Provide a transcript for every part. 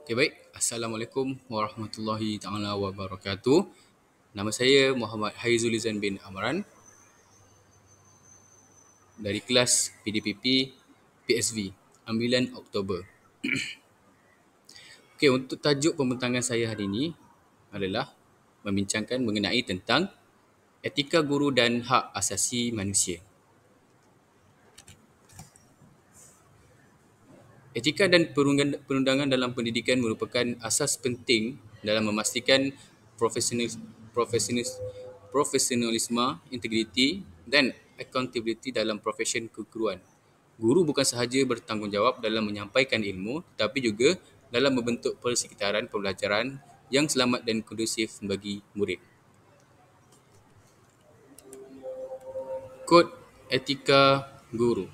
Okay, baik. Assalamualaikum warahmatullahi taala wabarakatuh. Nama saya Muhammad Haizulizan bin Amran dari kelas PDPP PSV, ambilan Oktober. Okey, untuk tajuk pembentangan saya hari ini adalah membincangkan mengenai tentang etika guru dan hak asasi manusia. Etika dan perundangan dalam pendidikan merupakan asas penting dalam memastikan profesionalisme, integriti dan accountability dalam profesyen keguruan. Guru bukan sahaja bertanggungjawab dalam menyampaikan ilmu, tetapi juga dalam membentuk persekitaran pembelajaran yang selamat dan kondusif bagi murid. Kod etika guru.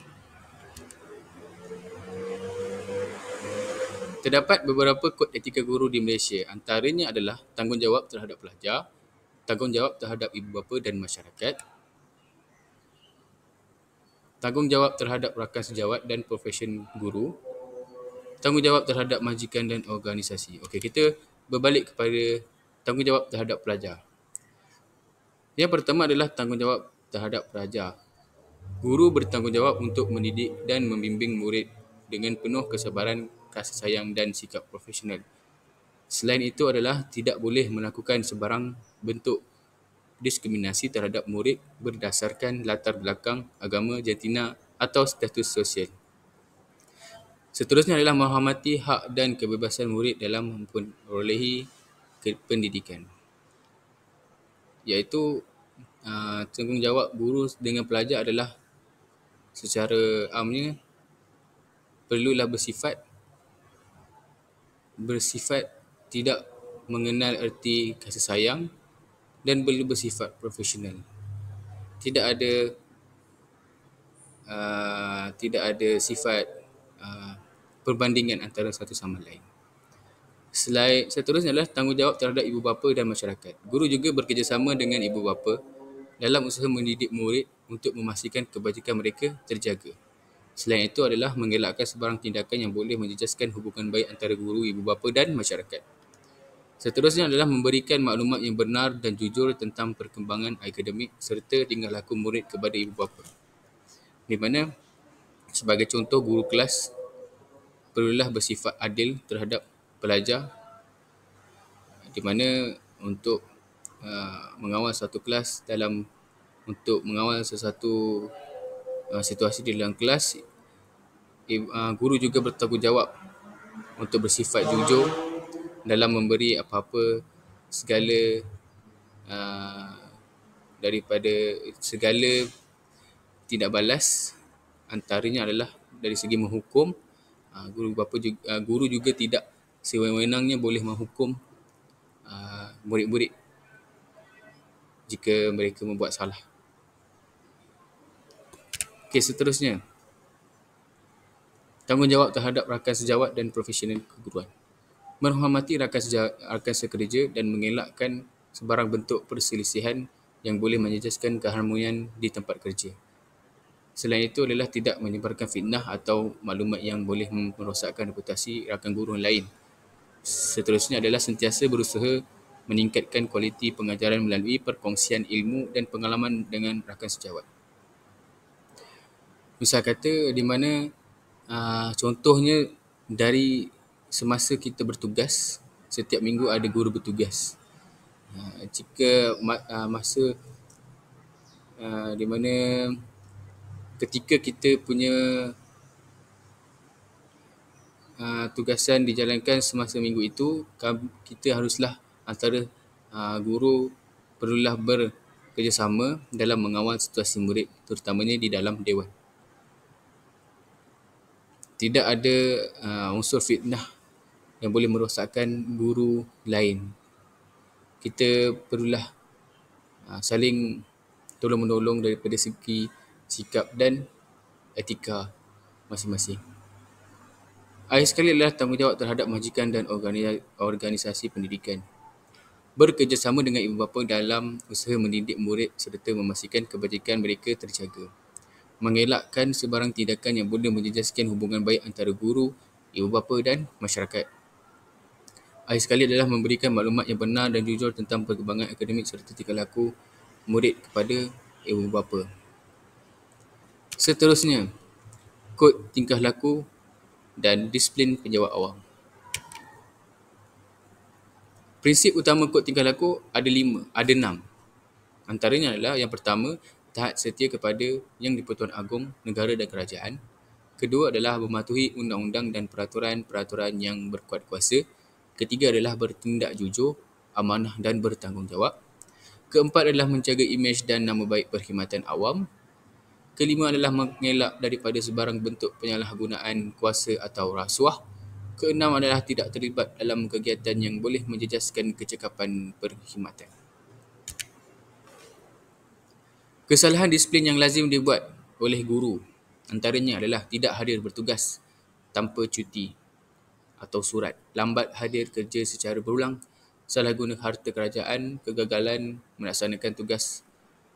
Terdapat beberapa kod etika guru di Malaysia, antaranya adalah tanggungjawab terhadap pelajar, tanggungjawab terhadap ibu bapa dan masyarakat, tanggungjawab terhadap rakan sejawat dan profesyen guru, tanggungjawab terhadap majikan dan organisasi. Okey, kita berbalik kepada tanggungjawab terhadap pelajar. Yang pertama adalah tanggungjawab terhadap pelajar. Guru bertanggungjawab untuk mendidik dan membimbing murid dengan penuh kesabaran, kasih sayang dan sikap profesional. Selain itu adalah tidak boleh melakukan sebarang bentuk diskriminasi terhadap murid berdasarkan latar belakang, agama, jantina atau status sosial. Seterusnya adalah menghormati hak dan kebebasan murid dalam memperolehi pendidikan, iaitu tanggungjawab guru dengan pelajar adalah secara amnya perlulah bersifat tidak mengenal erti kasih sayang dan perlu bersifat profesional. Tidak ada sifat perbandingan antara satu sama lain. Seterusnya adalah tanggungjawab terhadap ibu bapa dan masyarakat. Guru juga bekerjasama dengan ibu bapa dalam usaha mendidik murid untuk memastikan kebajikan mereka terjaga. Selain itu adalah mengelakkan sebarang tindakan yang boleh menjejaskan hubungan baik antara guru, ibu bapa dan masyarakat. Seterusnya adalah memberikan maklumat yang benar dan jujur tentang perkembangan akademik serta tingkah laku murid kepada ibu bapa. Di mana sebagai contoh, guru kelas perlulah bersifat adil terhadap pelajar, di mana untuk mengawal satu kelas untuk mengawal sesuatu situasi di dalam kelas, guru juga bertanggungjawab untuk bersifat jujur dalam memberi apa-apa segala daripada segala tidak balas. Antaranya adalah dari segi menghukum, guru juga tidak sewenang-wenangnya boleh menghukum murid-murid jika mereka membuat salah. Okey, seterusnya, tanggungjawab terhadap rakan sejawat dan profesional keguruan. Menghormati rakan sekerja dan mengelakkan sebarang bentuk perselisihan yang boleh menjejaskan keharmonian di tempat kerja. Selain itu adalah tidak menyebarkan fitnah atau maklumat yang boleh merosakkan reputasi rakan guru lain. Seterusnya adalah sentiasa berusaha meningkatkan kualiti pengajaran melalui perkongsian ilmu dan pengalaman dengan rakan sejawat. Misal kata, di mana contohnya dari semasa kita bertugas, setiap minggu ada guru bertugas. Jika masa di mana ketika kita punya tugasan dijalankan semasa minggu itu, kita haruslah antara guru perlulah bekerjasama dalam mengawal situasi murid, terutamanya di dalam dewan. Tidak ada unsur fitnah yang boleh merosakkan guru lain. Kita perlulah saling tolong-menolong daripada segi sikap dan etika masing-masing. Akhir sekali adalah tanggungjawab terhadap majikan dan organisasi pendidikan. Bekerjasama dengan ibu bapa dalam usaha mendidik murid serta memastikan kebajikan mereka terjaga. Mengelakkan sebarang tindakan yang boleh menjejaskan hubungan baik antara guru, ibu bapa dan masyarakat. Akhir sekali adalah memberikan maklumat yang benar dan jujur tentang perkembangan akademik serta tingkah laku murid kepada ibu bapa. Seterusnya, kod tingkah laku dan disiplin penjawat awam. Prinsip utama kod tingkah laku ada 6. Antaranya adalah yang pertama, taat setia kepada Yang di-Pertuan Agong, negara dan kerajaan. Kedua adalah mematuhi undang-undang dan peraturan-peraturan yang berkuat kuasa. Ketiga adalah bertindak jujur, amanah dan bertanggungjawab. Keempat adalah menjaga imej dan nama baik perkhidmatan awam. Kelima adalah mengelak daripada sebarang bentuk penyalahgunaan kuasa atau rasuah. Keenam adalah tidak terlibat dalam kegiatan yang boleh menjejaskan kecekapan perkhidmatan. Kesalahan disiplin yang lazim dibuat oleh guru antaranya adalah tidak hadir bertugas tanpa cuti atau surat, lambat hadir kerja secara berulang, salah guna harta kerajaan, kegagalan melaksanakan tugas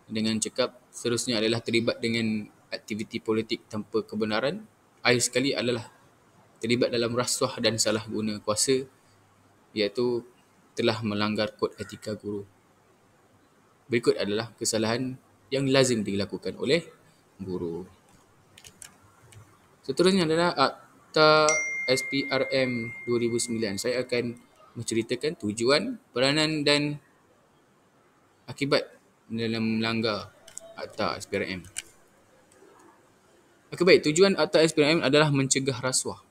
dengan cekap. Seterusnya adalah terlibat dengan aktiviti politik tanpa kebenaran. Akhir sekali adalah terlibat dalam rasuah dan salah guna kuasa, iaitu telah melanggar kod etika guru. Berikut adalah kesalahan yang lazim dilakukan oleh guru. Seterusnya adalah Akta SPRM 2009. Saya akan menceritakan tujuan, peranan dan akibat dalam melanggar Akta SPRM. Okey, baik. Tujuan Akta SPRM adalah mencegah rasuah,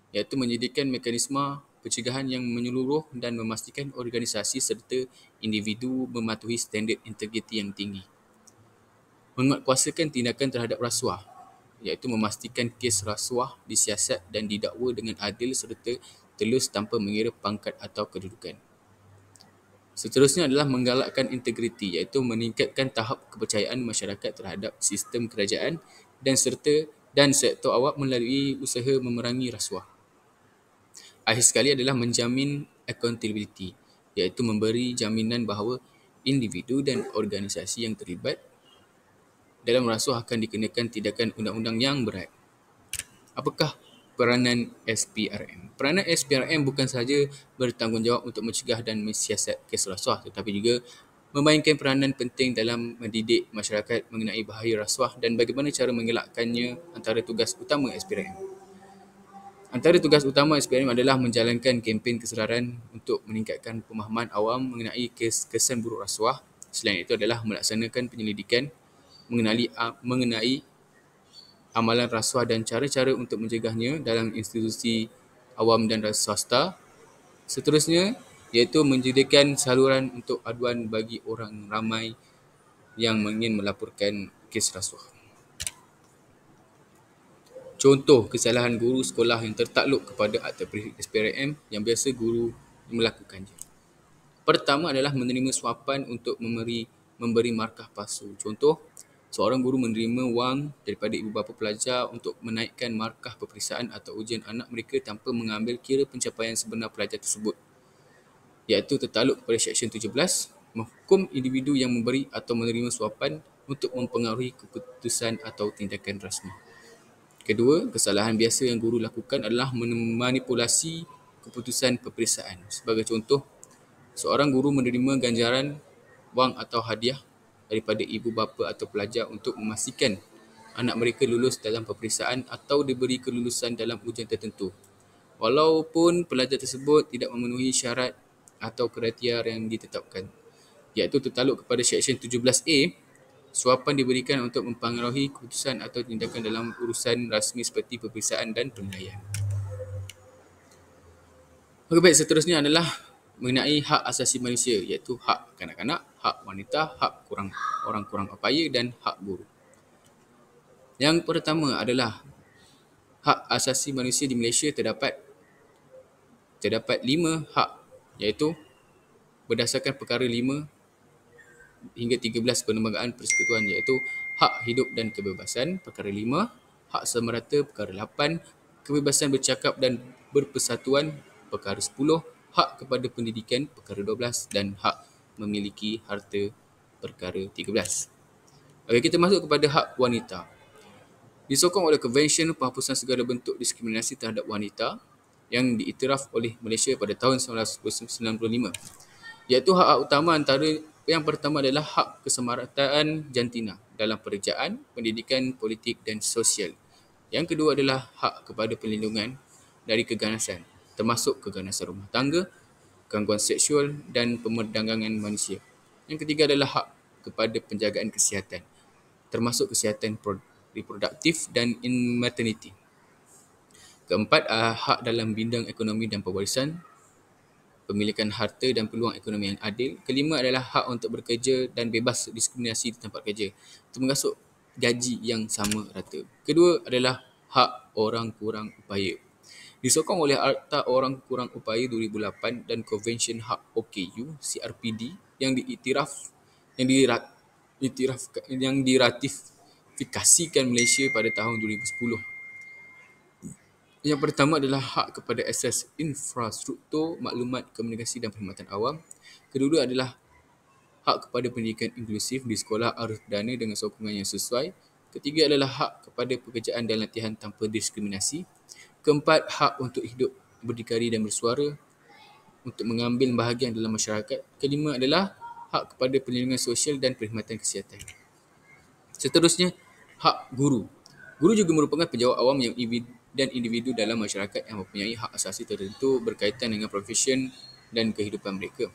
iaitu menyediakan mekanisme pencegahan yang menyeluruh dan memastikan organisasi serta individu mematuhi standard integriti yang tinggi. Menguatkuasakan tindakan terhadap rasuah, iaitu memastikan kes rasuah disiasat dan didakwa dengan adil serta telus tanpa mengira pangkat atau kedudukan. Seterusnya adalah menggalakkan integriti, iaitu meningkatkan tahap kepercayaan masyarakat terhadap sistem kerajaan dan sektor awam melalui usaha memerangi rasuah. Akhir sekali adalah menjamin accountability, iaitu memberi jaminan bahawa individu dan organisasi yang terlibat dalam rasuah akan dikenakan tindakan undang-undang yang berat. Apakah peranan SPRM? Peranan SPRM bukan sahaja bertanggungjawab untuk mencegah dan mensiasat kes rasuah, tetapi juga memainkan peranan penting dalam mendidik masyarakat mengenai bahaya rasuah dan bagaimana cara mengelakkannya. Antara tugas utama SPRM adalah menjalankan kempen kesedaran untuk meningkatkan pemahaman awam mengenai kesan buruk rasuah. Selain itu adalah melaksanakan penyelidikan mengenai amalan rasuah dan cara-cara untuk mencegahnya dalam institusi awam dan swasta. Seterusnya iaitu menyediakan saluran untuk aduan bagi orang ramai yang ingin melaporkan kes rasuah. Contoh kesalahan guru sekolah yang tertakluk kepada Akta SPRM yang biasa guru melakukannya. Pertama adalah menerima suapan untuk memberi markah palsu. Contoh, seorang guru menerima wang daripada ibu bapa pelajar untuk menaikkan markah peperiksaan atau ujian anak mereka tanpa mengambil kira pencapaian sebenar pelajar tersebut, iaitu tertakluk kepada Seksyen 17, menghukum individu yang memberi atau menerima suapan untuk mempengaruhi keputusan atau tindakan rasmi. Kedua, kesalahan biasa yang guru lakukan adalah memanipulasi keputusan peperiksaan. Sebagai contoh, seorang guru menerima ganjaran wang atau hadiah daripada ibu bapa atau pelajar untuk memastikan anak mereka lulus dalam peperiksaan atau diberi kelulusan dalam ujian tertentu, walaupun pelajar tersebut tidak memenuhi syarat atau kriteria yang ditetapkan, iaitu tertakluk kepada Seksyen 17A. Suapan diberikan untuk mempengaruhi keputusan atau tindakan dalam urusan rasmi seperti peperiksaan dan penilaian. Okey, baik. Seterusnya adalah mengenai hak asasi manusia, iaitu hak kanak-kanak, hak wanita, hak orang kurang upaya dan hak guru. Yang pertama adalah hak asasi manusia di Malaysia terdapat 5 hak, iaitu berdasarkan perkara 5 hingga 13 Perlembagaan Persekutuan, iaitu hak hidup dan kebebasan perkara 5, hak samarata perkara 8, kebebasan bercakap dan berpersatuan perkara 10, hak kepada pendidikan perkara 12 dan hak memiliki harta perkara 13. Okey, kita masuk kepada hak wanita. Disokong oleh Konvensyen Penghapusan Segala Bentuk Diskriminasi Terhadap Wanita, yang diiktiraf oleh Malaysia pada tahun 1995, iaitu hak-hak utama. Antara yang pertama adalah hak kesemarataan jantina dalam pekerjaan, pendidikan, politik dan sosial. Yang kedua adalah hak kepada perlindungan dari keganasan, termasuk keganasan rumah tangga, gangguan seksual dan pemerdagangan manusia. Yang ketiga adalah hak kepada penjagaan kesihatan, termasuk kesihatan reproduktif dan in maternity. Keempat, hak dalam bidang ekonomi dan pewarisan, pemilikan harta dan peluang ekonomi yang adil. Kelima adalah hak untuk bekerja dan bebas diskriminasi di tempat kerja, termasuk gaji yang sama rata. Kedua adalah hak orang kurang upaya. Disokong oleh Akta Orang Kurang Upaya 2008 dan Konvensyen Hak OKU CRPD yang diratifikasikan Malaysia pada tahun 2010. Yang pertama adalah hak kepada akses infrastruktur, maklumat, komunikasi dan perkhidmatan awam. Kedua adalah hak kepada pendidikan inklusif di sekolah arus perdana dengan sokongan yang sesuai. Ketiga adalah hak kepada pekerjaan dan latihan tanpa diskriminasi. Keempat, hak untuk hidup, berdikari dan bersuara, untuk mengambil bahagian dalam masyarakat. Kelima adalah hak kepada perlindungan sosial dan perkhidmatan kesihatan. Seterusnya, hak guru. Guru juga merupakan penjawat awam dan individu dalam masyarakat yang mempunyai hak asasi tertentu berkaitan dengan profesion dan kehidupan mereka.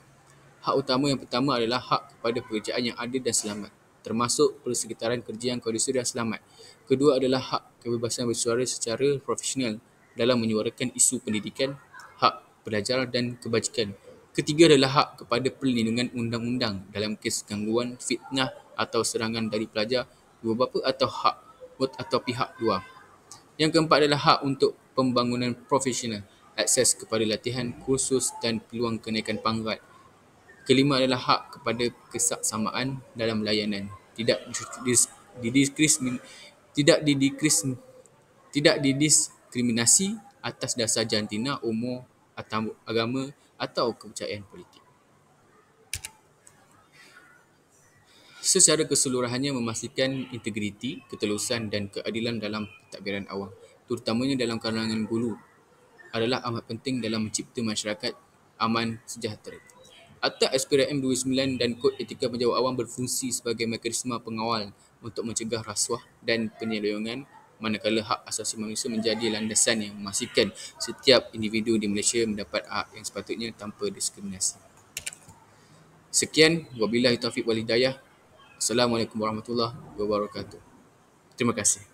Hak utama yang pertama adalah hak kepada pekerjaan yang adil dan selamat, termasuk persekitaran kerja yang kondusif dan selamat. Kedua adalah hak kebebasan bersuara secara profesional dalam menyuarakan isu pendidikan, hak pelajar dan kebajikan. Ketiga adalah hak kepada perlindungan undang-undang dalam kes gangguan, fitnah atau serangan dari pelajar, ibu bapa atau pihak luar. Yang keempat adalah hak untuk pembangunan profesional, akses kepada latihan, kursus dan peluang kenaikan pangkat. Kelima adalah hak kepada kesaksamaan dalam layanan, tidak didiskriminasi atas dasar jantina, umur, atau agama atau kepercayaan politik. Secara keseluruhannya memastikan integriti, ketelusan dan keadilan dalam pentadbiran awam, terutamanya dalam kalangan guru, adalah amat penting dalam mencipta masyarakat aman sejahtera. Akta SPRM 29 dan Kod Etika Penjawat Awam berfungsi sebagai mekanisme pengawal untuk mencegah rasuah dan penyelewengan, manakala hak asasi manusia menjadi landasan yang memastikan setiap individu di Malaysia mendapat hak yang sepatutnya tanpa diskriminasi. Sekian, wabillahi taufiq wal hidayah. Assalamualaikum warahmatullahi wabarakatuh. Terima kasih.